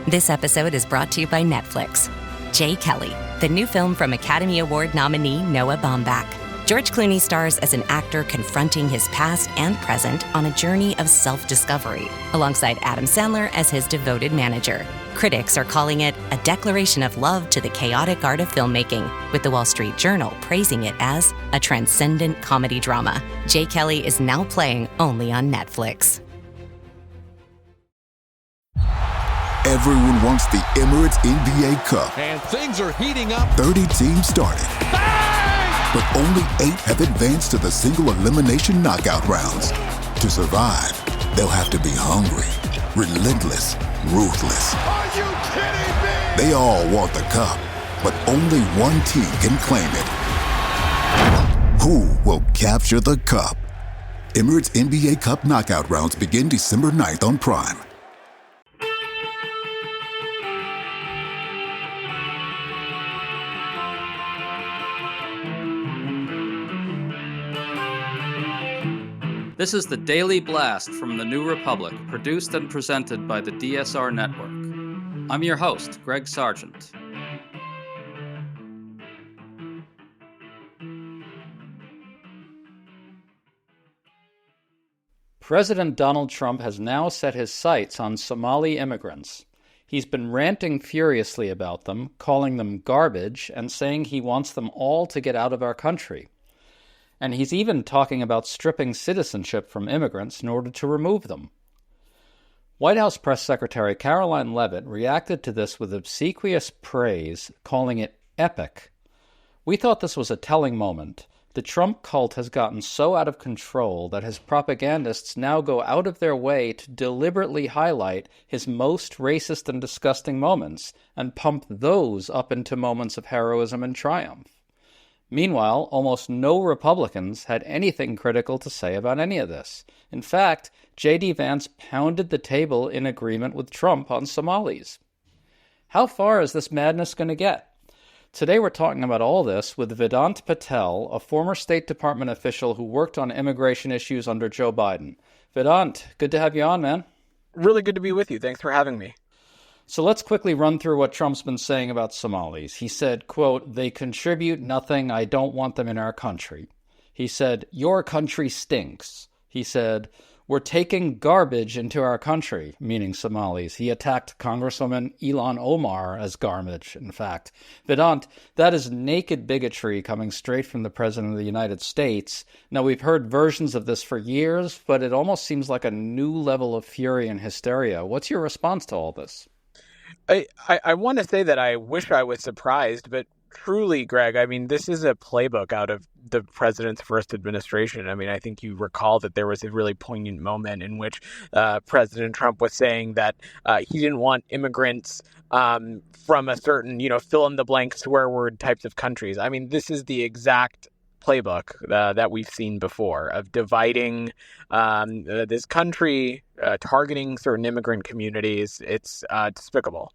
This episode is brought to you by Netflix. Jay Kelly, the new film from Academy Award nominee Noah Baumbach. George Clooney stars as an actor confronting his past and present on a journey of self-discovery, alongside Adam Sandler as his devoted manager. Critics are calling it a declaration of love to the chaotic art of filmmaking, with the Wall Street Journal praising it as a transcendent comedy drama. Jay Kelly is now playing only on Netflix. Everyone wants the Emirates NBA Cup. And things are heating up. 30 teams started. Bang! But only 8 have advanced to the single elimination knockout rounds. To survive, they'll have to be hungry, relentless, ruthless. Are you kidding me? They all want the cup, but only one team can claim it. Who will capture the cup? Emirates NBA Cup knockout rounds begin December 9th on Prime. This is the Daily Blast from the New Republic, produced and presented by the DSR Network. I'm your host, Greg Sargent. President Donald Trump has now set his sights on Somali immigrants. He's been ranting furiously about them, calling them garbage, and saying he wants them all to get out of our country. And he's even talking about stripping citizenship from immigrants in order to remove them. White House Press Secretary Karoline Leavitt reacted to this with obsequious praise, calling it epic. We thought this was a telling moment. The Trump cult has gotten so out of control that his propagandists now go out of their way to deliberately highlight his most racist and disgusting moments and pump those up into moments of heroism and triumph. Meanwhile, almost no Republicans had anything critical to say about any of this. In fact, J.D. Vance pounded the table in agreement with Trump on Somalis. How far is this madness going to get? Today we're talking about all this with Vedant Patel, a former State Department official who worked on immigration issues under Joe Biden. Vedant, good to have you on, man. Really good to be with you. Thanks for having me. So let's quickly run through what Trump's been saying about Somalis. He said, quote, "They contribute nothing. I don't want them in our country." He said, "Your country stinks." He said, "We're taking garbage into our country," meaning Somalis. He attacked Congresswoman Ilhan Omar as garbage, in fact. Vedant, that is naked bigotry coming straight from the President of the United States. Now, we've heard versions of this for years, but it almost seems like a new level of fury and hysteria. What's your response to all this? I want to say that I wish I was surprised, but truly, Greg, I mean, this is a playbook out of the president's first administration. I mean, I think you recall that there was a really poignant moment in which President Trump was saying that he didn't want immigrants from a certain, fill-in-the-blank swear word types of countries. I mean, this is the exact playbook that we've seen before of dividing this country, targeting certain immigrant communities. It's despicable.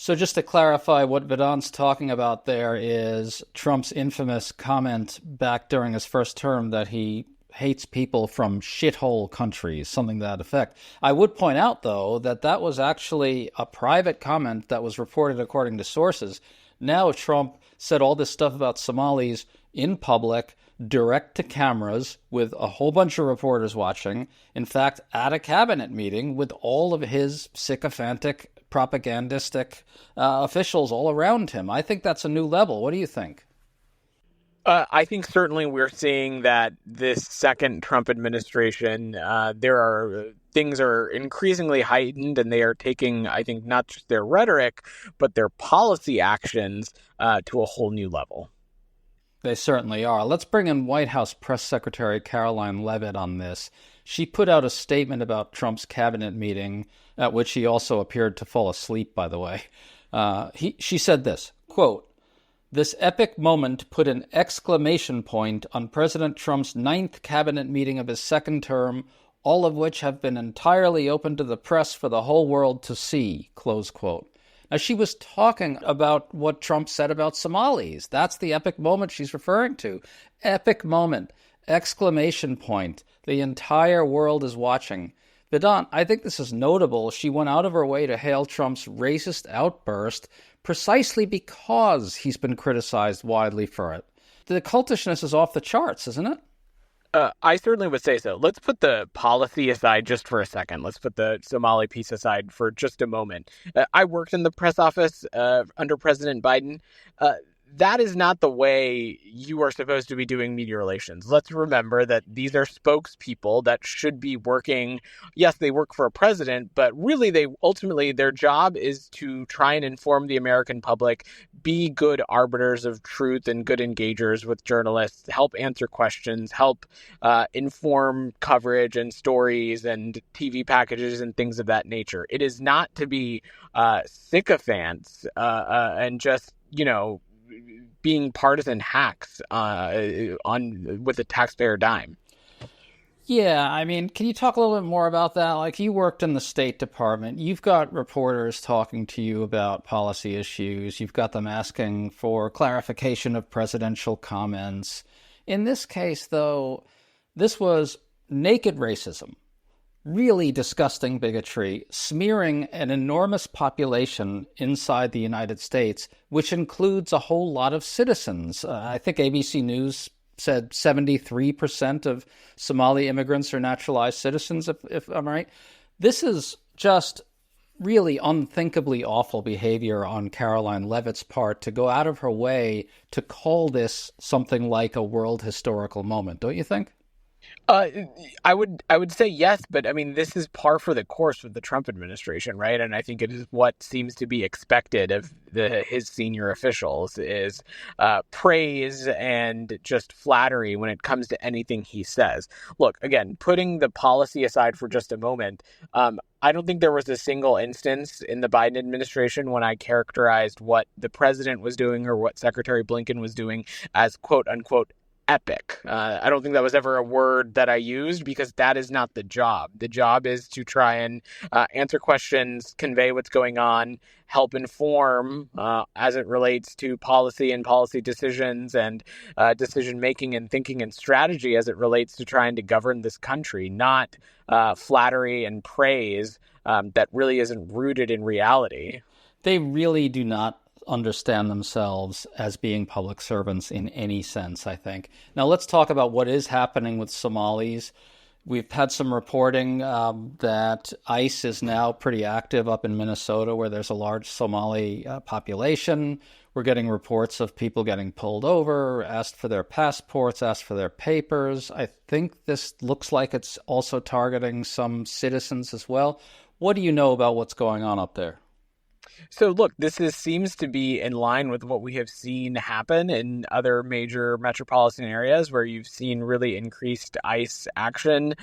So just to clarify, what Vedant's talking about there is Trump's infamous comment back during his first term that he hates people from shithole countries, something to that effect. I would point out, though, that that was actually a private comment that was reported according to sources. Now Trump said all this stuff about Somalis in public, direct to cameras, with a whole bunch of reporters watching. In fact, at a cabinet meeting with all of his sycophantic, propagandistic officials all around him. I think that's a new level. What do you think? I think certainly we're seeing that this second Trump administration, things are increasingly heightened, and they are taking, I think, not just their rhetoric, but their policy actions to a whole new level. They certainly are. Let's bring in White House Press Secretary Karoline Leavitt on this. She put out a statement about Trump's cabinet meeting, at which he also appeared to fall asleep, by the way. She said this, quote, "This epic moment put an exclamation point on President Trump's 9th cabinet meeting of his second term, all of which have been entirely open to the press for the whole world to see," close quote. Now, she was talking about what Trump said about Somalis. That's the epic moment she's referring to. Epic moment, exclamation point. The entire world is watching. Vedant, I think this is notable. She went out of her way to hail Trump's racist outburst precisely because he's been criticized widely for it. The cultishness is off the charts, isn't it? I certainly would say so. Let's put the policy aside just for a second. Let's put the Somali piece aside for just a moment. I worked in the press office under President Biden. That is not the way you are supposed to be doing media relations. Let's remember that these are spokespeople that should be working. Yes, they work for a president, but really ultimately their job is to try and inform the American public, be good arbiters of truth and good engagers with journalists, help answer questions, help inform coverage and stories and TV packages and things of that nature. It is not to be sycophants and just, being partisan hacks with a taxpayer dime. Yeah, I mean, can you talk a little bit more about that? Like, you worked in the State Department. You've got reporters talking to you about policy issues. You've got them asking for clarification of presidential comments. In this case, though, this was naked racism, really disgusting bigotry, smearing an enormous population inside the United States, which includes a whole lot of citizens. I think ABC News said 73% of Somali immigrants are naturalized citizens, if I'm right. This is just really unthinkably awful behavior on Caroline Leavitt's part to go out of her way to call this something like a world historical moment, don't you think? I would say yes, but I mean, this is par for the course with the Trump administration, right? And I think it is what seems to be expected of his senior officials is praise and just flattery when it comes to anything he says. Look, again, putting the policy aside for just a moment, I don't think there was a single instance in the Biden administration when I characterized what the president was doing or what Secretary Blinken was doing as quote unquote epic. I don't think that was ever a word that I used because that is not the job. The job is to try and answer questions, convey what's going on, help inform as it relates to policy and policy decisions and decision making and thinking and strategy as it relates to trying to govern this country, not flattery and praise that really isn't rooted in reality. They really do not understand themselves as being public servants in any sense, I think. Now, let's talk about what is happening with Somalis. We've had some reporting that ICE is now pretty active up in Minnesota, where there's a large Somali population. We're getting reports of people getting pulled over, asked for their passports, asked for their papers. I think this looks like it's also targeting some citizens as well. What do you know about what's going on up there? So look, seems to be in line with what we have seen happen in other major metropolitan areas where you've seen really increased ICE action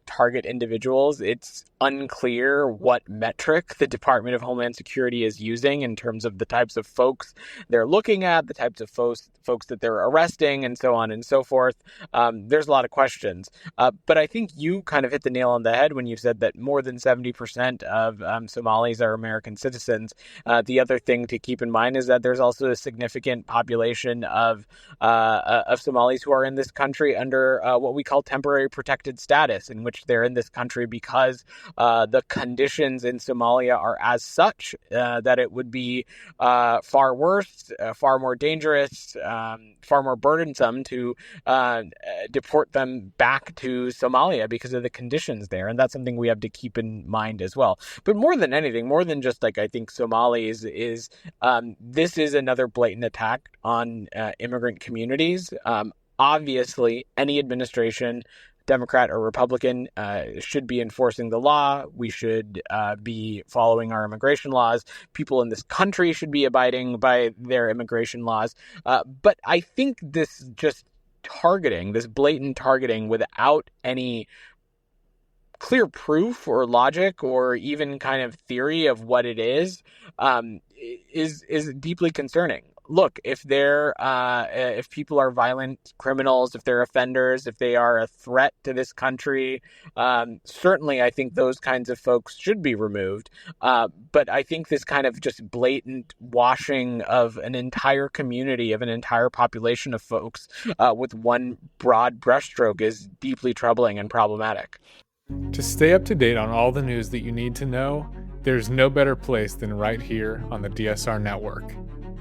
target individuals. It's unclear what metric the Department of Homeland Security is using in terms of the types of folks they're looking at, the types of folks that they're arresting, and so on and so forth. There's a lot of questions. But I think you kind of hit the nail on the head when you said that more than 70% of Somalis are American citizens. The other thing to keep in mind is that there's also a significant population of Somalis who are in this country under what we call temporary protected status, in which they're in this country because the conditions in Somalia are as such that it would be far worse, far more dangerous, far more burdensome to deport them back to Somalia because of the conditions there. And that's something we have to keep in mind as well. But more than anything, more than just I think Somalis is this is another blatant attack on immigrant communities. Obviously, any administration, Democrat or Republican, should be enforcing the law. We should be following our immigration laws. People in this country should be abiding by their immigration laws. But I think this blatant targeting without any clear proof or logic or even kind of theory of what it is deeply concerning. Look, if people are violent criminals, if they're offenders, if they are a threat to this country, certainly I think those kinds of folks should be removed. But I think this kind of just blatant washing of an entire community, of an entire population of folks with one broad brushstroke is deeply troubling and problematic. To stay up to date on all the news that you need to know, there's no better place than right here on the DSR Network.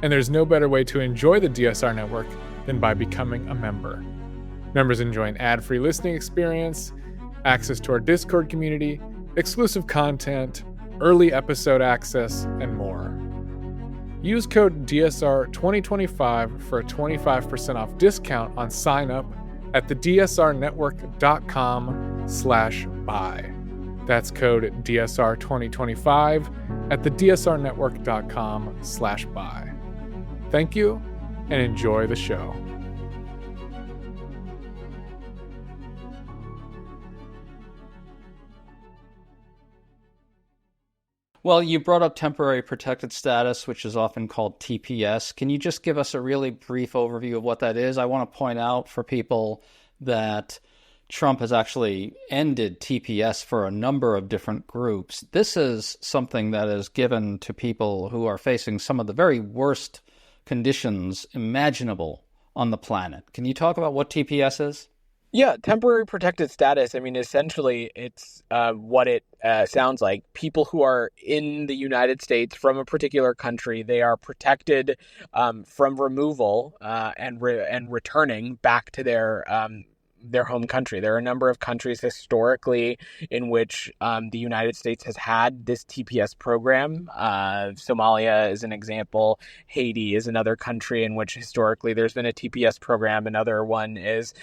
And there's no better way to enjoy the DSR Network than by becoming a member. Members enjoy an ad-free listening experience, access to our Discord community, exclusive content, early episode access, and more. Use code DSR2025 for a 25% off discount on sign up at thedsrnetwork.com/buy. That's code DSR2025 at thedsrnetwork.com/buy. Thank you and enjoy the show. Well, you brought up temporary protected status, which is often called TPS. Can you just give us a really brief overview of what that is? I want to point out for people that Trump has actually ended TPS for a number of different groups. This is something that is given to people who are facing some of the very worst conditions imaginable on the planet. Can you talk about what TPS is? Yeah, temporary protected status. I mean, essentially, it's what it sounds like. People who are in the United States from a particular country, they are protected from removal and returning back to their home country. There are a number of countries historically in which the United States has had this TPS program. Somalia is an example. Haiti is another country in which historically there's been a TPS program. Another one is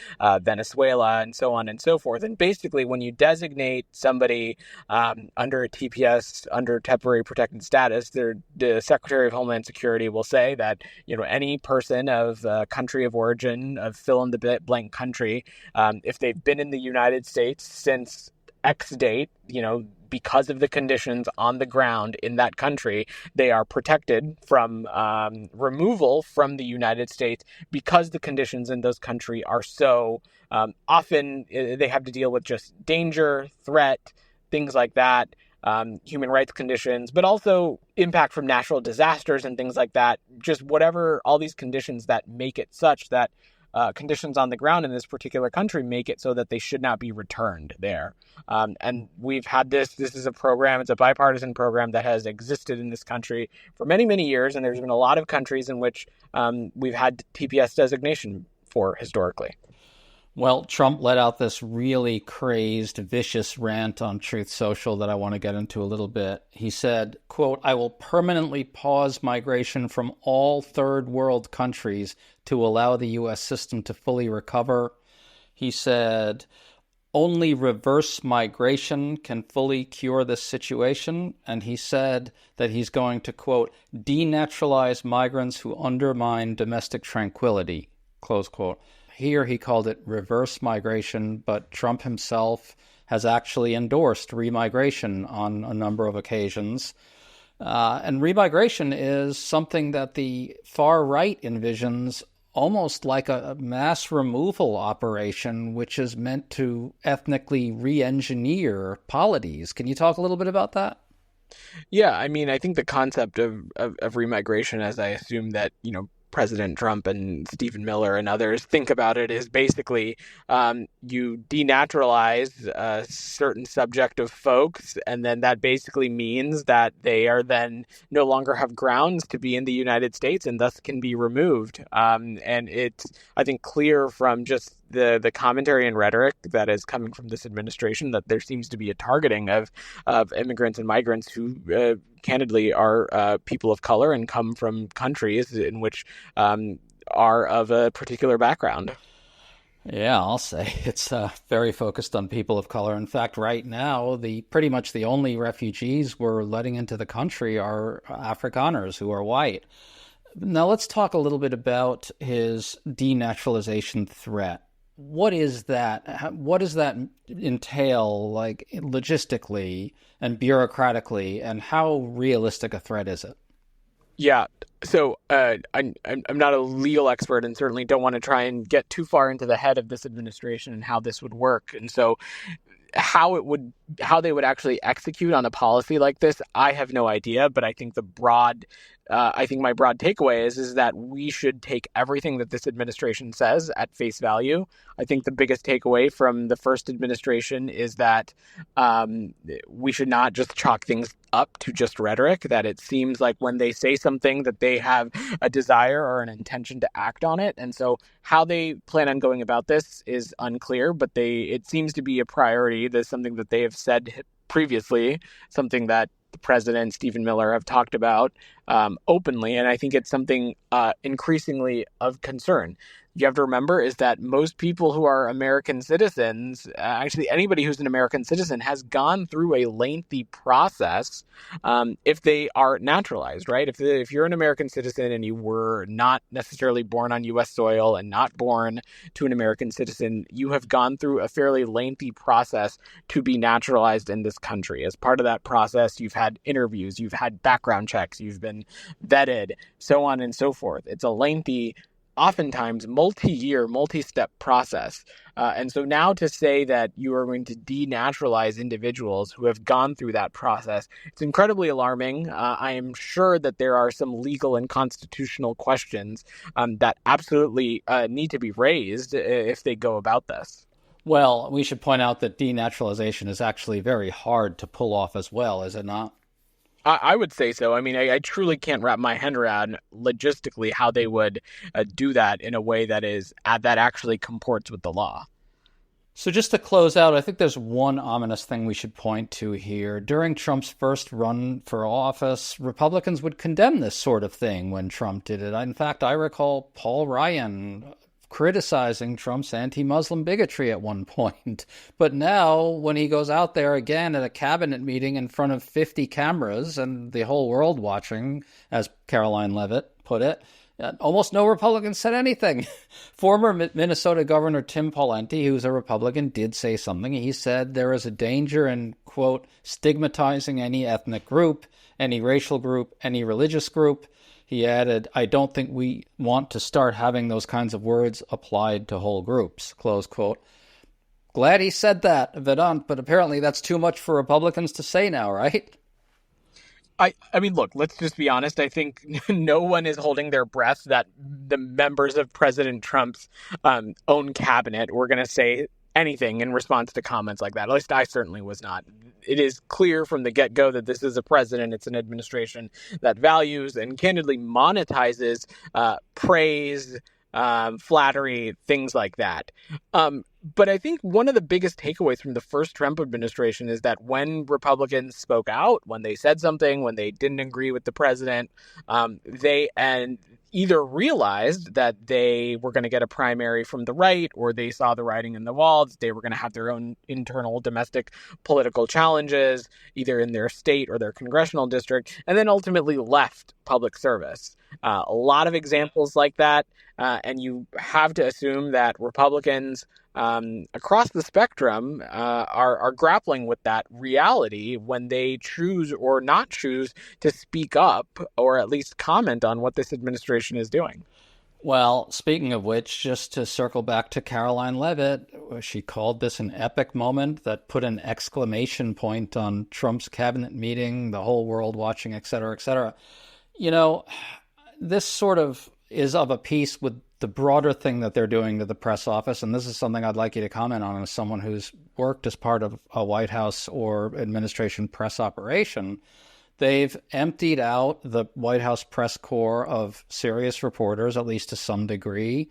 Venezuela, and so on and so forth. And basically, when you designate somebody under a TPS, under temporary protected status, the Secretary of Homeland Security will say that, any person of country of origin, of fill in the blank country, if they've been in the United States since X date, because of the conditions on the ground in that country, they are protected from removal from the United States because the conditions in those countries are so often they have to deal with just danger, threat, things like that, human rights conditions, but also impact from natural disasters and things like that. Just whatever, all these conditions that make it such that conditions on the ground in this particular country make it so that they should not be returned there. And we've had this is a program, it's a bipartisan program that has existed in this country for many, many years. And there's been a lot of countries in which we've had TPS designation for historically. Well, Trump let out this really crazed, vicious rant on Truth Social that I want to get into a little bit. He said, quote, "I will permanently pause migration from all third world countries to allow the U.S. system to fully recover." He said, "Only reverse migration can fully cure this situation." And he said that he's going to, quote, "denaturalize migrants who undermine domestic tranquility," close quote. Here he called it reverse migration, but Trump himself has actually endorsed remigration on a number of occasions. And remigration is something that the far right envisions almost like a mass removal operation, which is meant to ethnically re-engineer polities. Can you talk a little bit about that? Yeah, I mean, I think the concept of remigration, as I assume that, President Trump and Stephen Miller and others think about it, is basically you denaturalize a certain subject of folks, and then that basically means that they are then no longer have grounds to be in the United States and thus can be removed. And it's, I think, clear from just the commentary and rhetoric that is coming from this administration that there seems to be a targeting of immigrants and migrants who candidly are people of color and come from countries in which are of a particular background. Yeah, I'll say it's very focused on people of color. In fact, right now, pretty much the only refugees we're letting into the country are Afrikaners who are white. Now let's talk a little bit about his denaturalization threat. What is that? What does that entail, like logistically and bureaucratically, and how realistic a threat is it? Yeah. So I'm not a legal expert and certainly don't want to try and get too far into the head of this administration and how this would work. And so how they would actually execute on a policy like this, I have no idea. But I think the broad I think my broad takeaway is that we should take everything that this administration says at face value. I think the biggest takeaway from the first administration is that we should not just chalk things up to just rhetoric, that it seems like when they say something that they have a desire or an intention to act on it. And so how they plan on going about this is unclear, but it seems to be a priority. There's something that they have said previously, something that the president, Stephen Miller, have talked about openly. And I think it's something increasingly of concern. You have to remember is that most people who are American citizens, actually anybody who's an American citizen, has gone through a lengthy process if they are naturalized, right? If you're an American citizen and you were not necessarily born on U.S. soil and not born to an American citizen, you have gone through a fairly lengthy process to be naturalized in this country. As part of that process, you've had interviews, you've had background checks, you've been vetted, so on and so forth. It's a lengthy, oftentimes multi-year, multi-step process. And so now to say that you are going to denaturalize individuals who have gone through that process, it's incredibly alarming. I am sure that there are some legal and constitutional questions that absolutely need to be raised if they go about this. Well, we should point out that denaturalization is actually very hard to pull off as well, is it not? I would say so. I mean, I truly can't wrap my head around logistically how they would do that in a way that actually comports with the law. So just to close out, I think there's one ominous thing we should point to here. During Trump's first run for office, Republicans would condemn this sort of thing when Trump did it. In fact, I recall Paul Ryan criticizing Trump's anti-Muslim bigotry at one point. But now, when he goes out there again at a cabinet meeting in front of 50 cameras and the whole world watching, as Caroline Leavitt put it, almost no Republicans said anything. Former Minnesota Governor Tim Pawlenty, who's a Republican, did say something. He said there is a danger in, quote, stigmatizing any ethnic group, any racial group, any religious group. He added, I don't think we want to start having those kinds of words applied to whole groups, close quote. Glad he said that, Vedant, but apparently that's too much for Republicans to say now, right? I mean, look, let's just be honest. I think no one is holding their breath that the members of President Trump's own cabinet were going to say anything in response to comments like that. At least I certainly was not. It is clear from the get-go that this is a president, it's an administration that values and candidly monetizes praise, flattery, things like that. But I think one of the biggest takeaways from the first Trump administration is that when Republicans spoke out, when they said something, when they didn't agree with the president, they either realized that they were going to get a primary from the right, or they saw the writing in the wall, that they were going to have their own internal domestic political challenges, either in their state or their congressional district, and then ultimately left public service. A lot of examples like that, and you have to assume that Republicans across the spectrum are grappling with that reality when they choose or not choose to speak up or at least comment on what this administration is doing. Well, speaking of which, just to circle back to Caroline Leavitt, she called this an epic moment that put an exclamation point on Trump's cabinet meeting, the whole world watching, et cetera, et cetera. You know, this sort of is of a piece with the broader thing that they're doing to the press office, and this is something I'd like you to comment on as someone who's worked as part of a White House or administration press operation. They've emptied out the White House press corps of serious reporters, at least to some degree,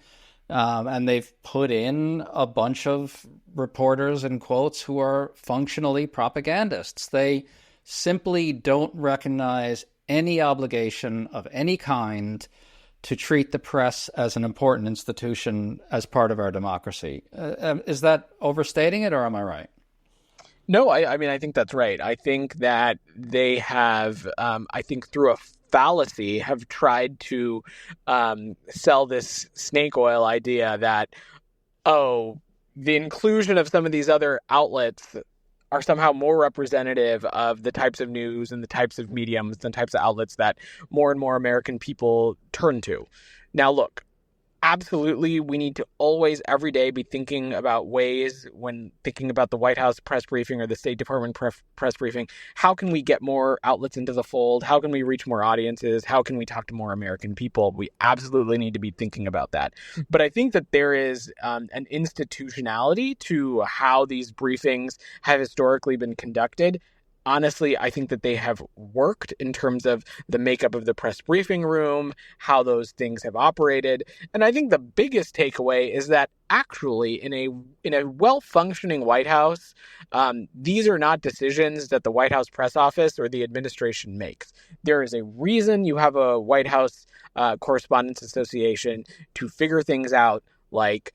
and they've put in a bunch of reporters, in quotes, who are functionally propagandists. They simply don't recognize any obligation of any kind to treat the press as an important institution as part of our democracy. Is that overstating it, or am I right? No, I mean, I think that's right. I think that they have, through a fallacy, have tried to sell this snake oil idea that, the inclusion of some of these other outlets are somehow more representative of the types of news and the types of mediums and types of outlets that more and more American people turn to. Now, look, absolutely, we need to always, every day, be thinking about ways, when thinking about the White House press briefing or the State Department press briefing, how can we get more outlets into the fold? How can we reach more audiences? How can we talk to more American people? We absolutely need to be thinking about that. But I think that there is an institutionality to how these briefings have historically been conducted. Honestly, I think that they have worked in terms of the makeup of the press briefing room, how those things have operated. And I think the biggest takeaway is that actually in a well-functioning White House, these are not decisions that the White House press office or the administration makes. There is a reason you have a White House Correspondents Association to figure things out, like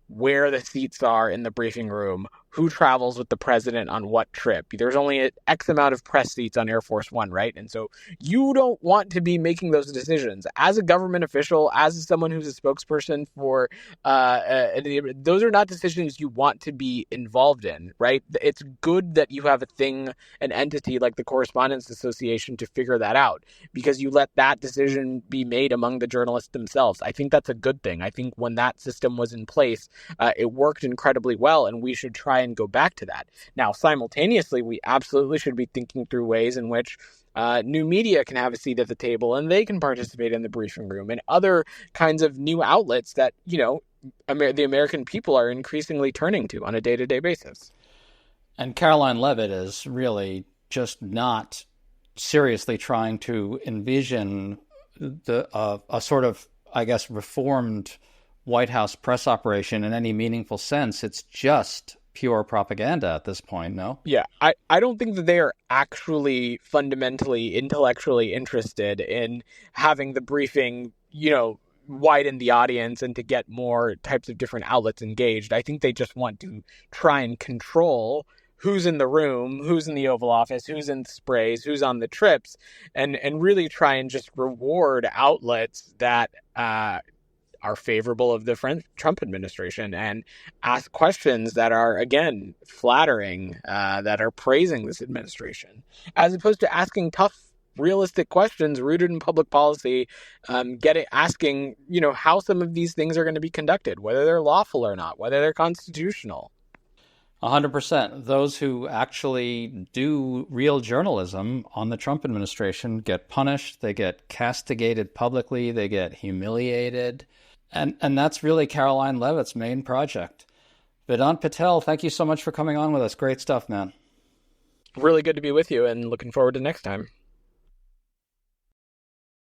where the seats are in the briefing room, who travels with the president on what trip. There's only an X amount of press seats on Air Force One, right? And so you don't want to be making those decisions. As a government official, as someone who's a spokesperson for, those are not decisions you want to be involved in, right? It's good that you have an entity like the Correspondents Association to figure that out, because you let that decision be made among the journalists themselves. I think that's a good thing. I think when that system was in place, it worked incredibly well, and we should try and go back to that. Now, simultaneously, we absolutely should be thinking through ways in which new media can have a seat at the table and they can participate in the briefing room, and other kinds of new outlets that, the American people are increasingly turning to on a day-to-day basis. And Caroline Leavitt is really just not seriously trying to envision a sort of, I guess, reformed White House press operation in any meaningful sense. It's just pure propaganda at this point, no? Yeah, I don't think that they are actually fundamentally, intellectually interested in having the briefing, widen the audience and to get more types of different outlets engaged. I think they just want to try and control who's in the room, who's in the Oval Office, who's in sprays, who's on the trips, and really try and just reward outlets that are favorable of the Trump administration and ask questions that are, again, flattering, that are praising this administration, as opposed to asking tough, realistic questions rooted in public policy, asking, how some of these things are going to be conducted, whether they're lawful or not, whether they're constitutional. 100%. Those who actually do real journalism on the Trump administration get punished, they get castigated publicly, they get humiliated. And that's really Caroline Leavitt's main project. Vedant Patel, thank you so much for coming on with us. Great stuff, man. Really good to be with you, and looking forward to next time.